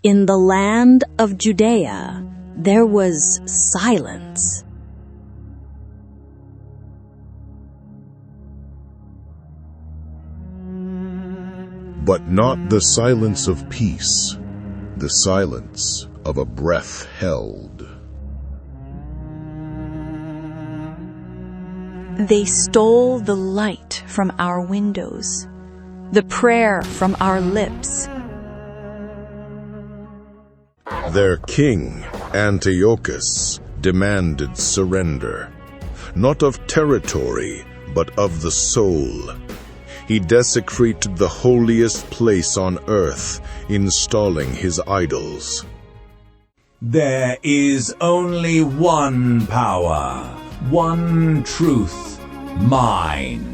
In the land of Judea, there was silence. But not the silence of peace, the silence of a breath held. They stole the light from our windows, the prayer from our lips. Their king, Antiochus, demanded surrender, not of territory, but of the soul. He desecrated the holiest place on earth, installing his idols. There is only one power, one truth, mine.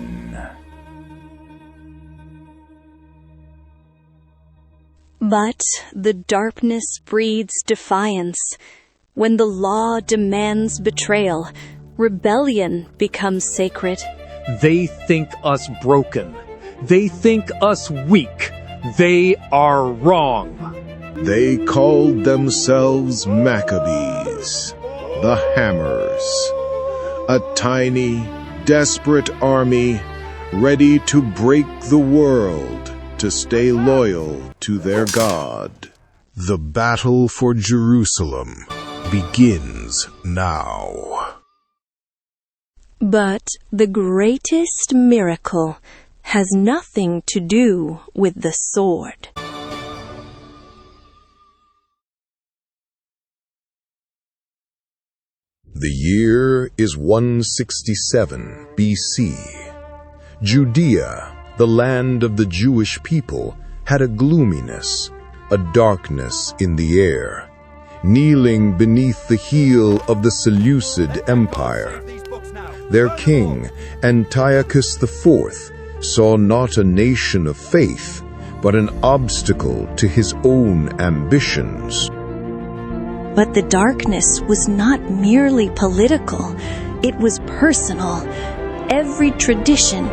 But the darkness breeds defiance. When the law demands betrayal, rebellion becomes sacred. They think us broken. They think us weak. They are wrong. They called themselves Maccabees, the Hammers, a tiny, desperate army ready to break the world to stay loyal to their God. The battle for Jerusalem begins now. But the greatest miracle has nothing to do with the sword. The year is 167 BC. Judea, the land of the Jewish people, had a gloominess, a darkness in the air, kneeling beneath the heel of the Seleucid Empire. Their king, Antiochus IV, saw not a nation of faith, but an obstacle to his own ambitions. But the darkness was not merely political, it was personal. Every tradition,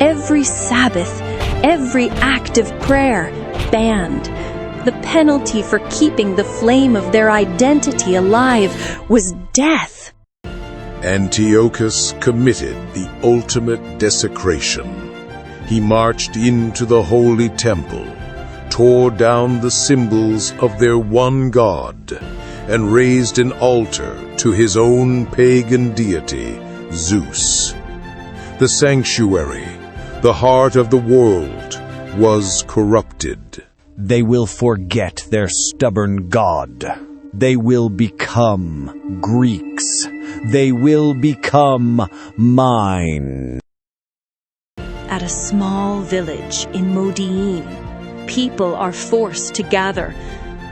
every Sabbath, every act of prayer banned. The penalty for keeping the flame of their identity alive was death. Antiochus committed the ultimate desecration. He marched into the holy temple, tore down the symbols of their one God, and raised an altar to his own pagan deity, Zeus. The sanctuary, the heart of the world, was corrupted. They will forget their stubborn God. They will become Greeks. They will become mine. At a small village in Modi'in, people are forced to gather.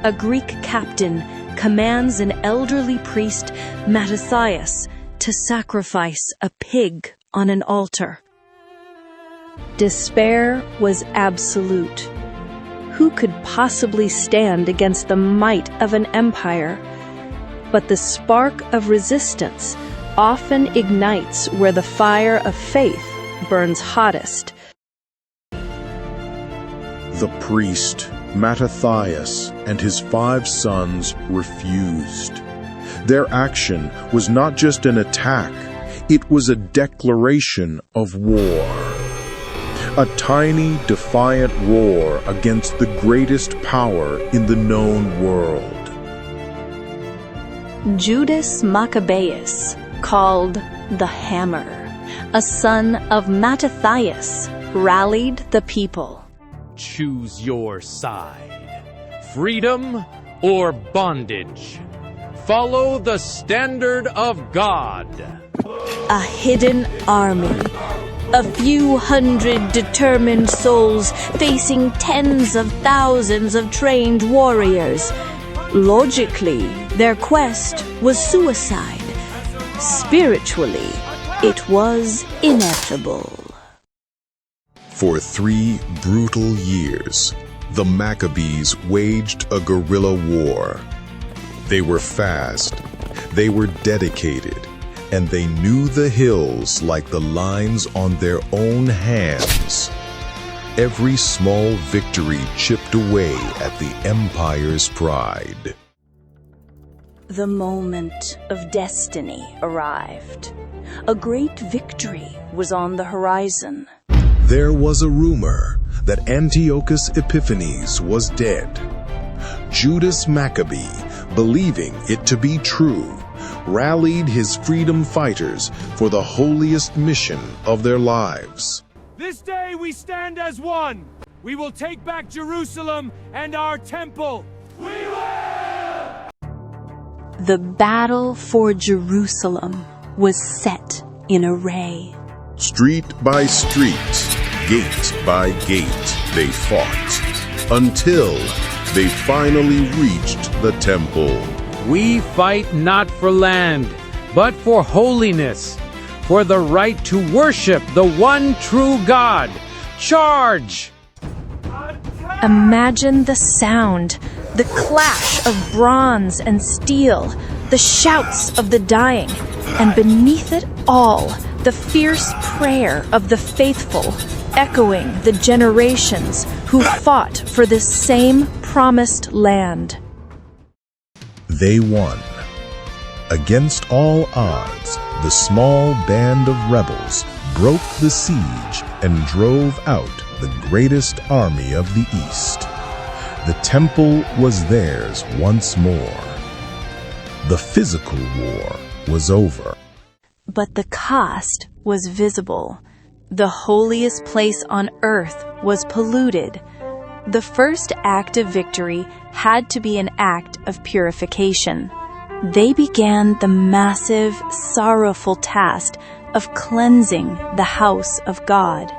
A Greek captain commands an elderly priest, Mattathias, to sacrifice a pig on an altar. Despair was absolute. Who could possibly stand against the might of an empire? But the spark of resistance often ignites where the fire of faith burns hottest. The priest, Mattathias, and his 5 sons refused. Their action was not just an attack, it was a declaration of war. A tiny, defiant roar against the greatest power in the known world. Judas Maccabeus, called the Hammer, a son of Mattathias, rallied the people. Choose your side. Freedom or bondage. Follow the standard of God. A hidden army. A few hundred determined souls facing tens of thousands of trained warriors. Logically, their quest was suicide. Spiritually, it was inevitable. For 3 brutal years, the Maccabees waged a guerrilla war. They were fast, they were dedicated, and they knew the hills like the lines on their own hands. every small victory chipped away at the empire's pride. The moment of destiny arrived. A great victory was on the horizon. There was a rumor that Antiochus Epiphanes was dead. Judas Maccabee, believing it to be true, rallied his freedom fighters for the holiest mission of their lives. This day we stand as one. We will take back Jerusalem and our temple. We will! The battle for Jerusalem was set in array. Street by street, gate by gate, they fought, until they finally reached the temple. We fight not for land, but for holiness, for the right to worship the one true God. Charge! Imagine the sound, the clash of bronze and steel, the shouts of the dying, and beneath it all, the fierce prayer of the faithful, echoing the generations who fought for this same promised land. They won. Against all odds, the small band of rebels broke the siege and drove out the greatest army of the East. The temple was theirs once more. The physical war was over. But the cost was visible. The holiest place on earth was polluted. The first act of victory had to be an act of purification. They began the massive, sorrowful task of cleansing the house of God.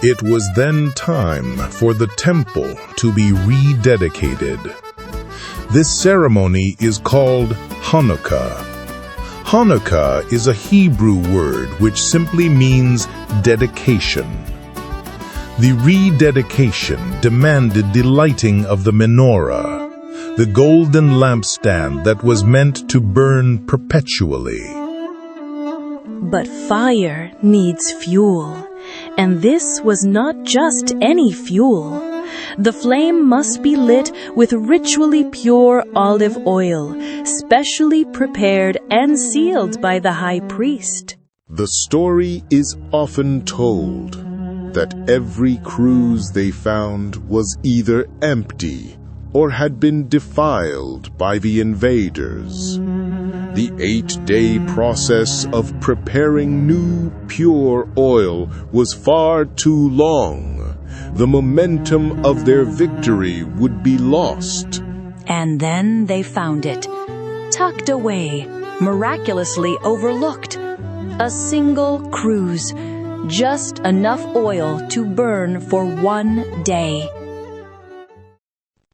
It was then time for the temple to be rededicated. This ceremony is called HANUKKAH. HANUKKAH is a Hebrew word which simply means dedication. The rededication demanded the lighting of the menorah, the golden lampstand that was meant to burn perpetually. But fire needs fuel, and this was not just any fuel. The flame must be lit with ritually pure olive oil, specially prepared and sealed by the high priest. The story is often told that every cruse they found was either empty or had been defiled by the invaders. The 8-day process of preparing new, pure oil was far too long. The momentum of their victory would be lost. And then they found it, tucked away, miraculously overlooked. A single cruse, just enough oil to burn for 1 day.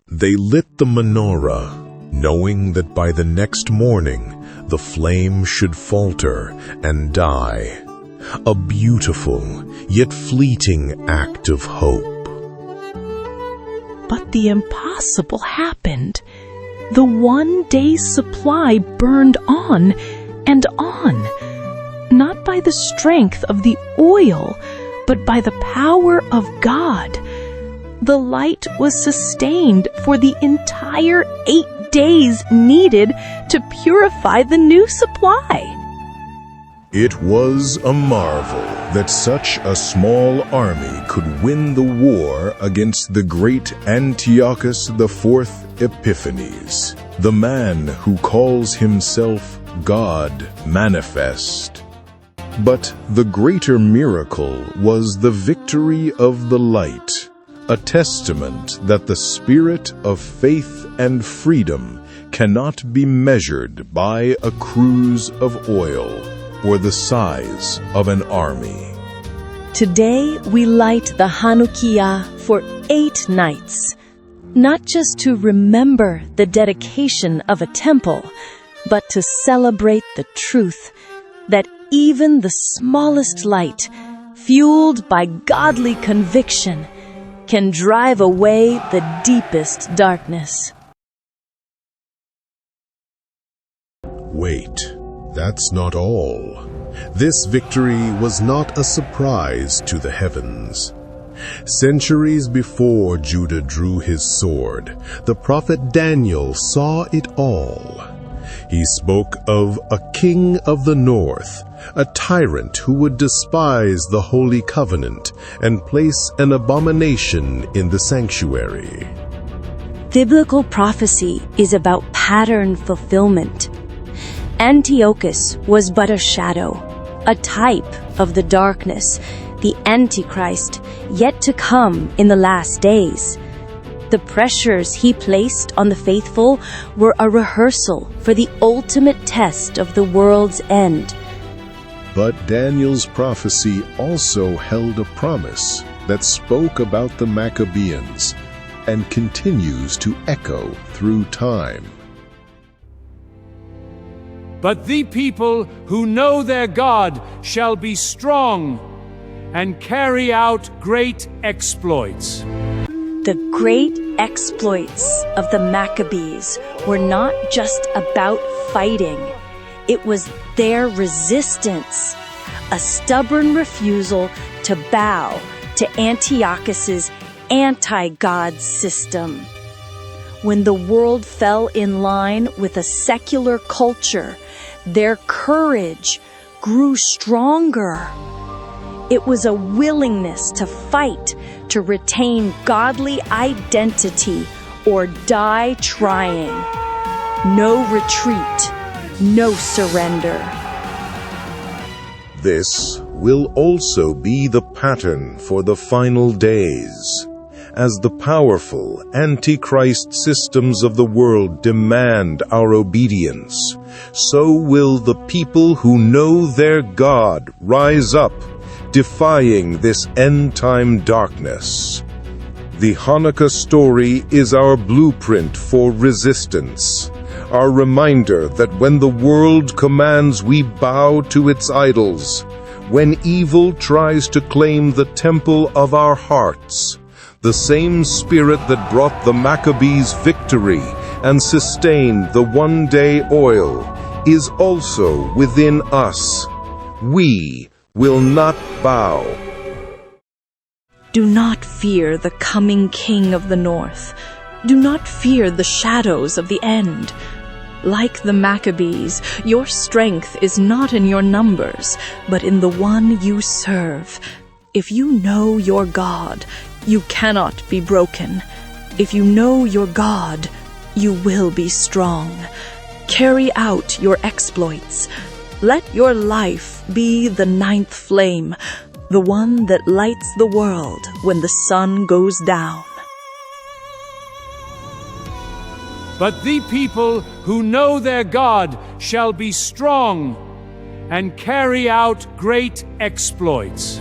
They lit the menorah, knowing that by the next morning the flame should falter and die. A beautiful, yet fleeting act of hope. But the impossible happened. The 1 day's supply burned on and on, not by the strength of the oil, but by the power of God. The light was sustained for the entire 8 days needed to purify the new supply. It was a marvel that such a small army could win the war against the great Antiochus IV Epiphanes, the man who calls himself God manifest. But the greater miracle was the victory of the light, a testament that the spirit of faith and freedom cannot be measured by a cruse of oil or the size of an army. Today we light the Hanukkah for 8 nights, not just to remember the dedication of a temple, but to celebrate the truth that even the smallest light, fueled by godly conviction, can drive away the deepest darkness. Wait, that's not all. This victory was not a surprise to the heavens. Centuries before Judah drew his sword, the prophet Daniel saw it all. He spoke of a king of the north, a tyrant who would despise the holy covenant and place an abomination in the sanctuary. Biblical prophecy is about pattern fulfillment. Antiochus was but a shadow, a type of the darkness, the Antichrist, yet to come in the last days. The pressures he placed on the faithful were a rehearsal for the ultimate test of the world's end. But Daniel's prophecy also held a promise that spoke about the Maccabeans and continues to echo through time. But the people who know their God shall be strong and carry out great exploits. The great exploits of the Maccabees were not just about fighting. It was their resistance, a stubborn refusal to bow to Antiochus's anti-God system. When the world fell in line with a secular culture, their courage grew stronger. It was a willingness to fight, to retain godly identity, or die trying. No retreat, no surrender. This will also be the pattern for the final days. As the powerful Antichrist systems of the world demand our obedience, so will the people who know their God rise up, defying this end-time darkness. The Hanukkah story is our blueprint for resistance, our reminder that when the world commands we bow to its idols, when evil tries to claim the temple of our hearts, the same spirit that brought the Maccabees victory and sustained the one-day oil is also within us. We will not bow. Do not fear the coming King of the North. Do not fear the shadows of the end. Like the Maccabees, your strength is not in your numbers, but in the one you serve. If you know your God, you cannot be broken. If you know your God, you will be strong. Carry out your exploits. Let your life be the ninth flame, the one that lights the world when the sun goes down. But the people who know their God shall be strong and carry out great exploits.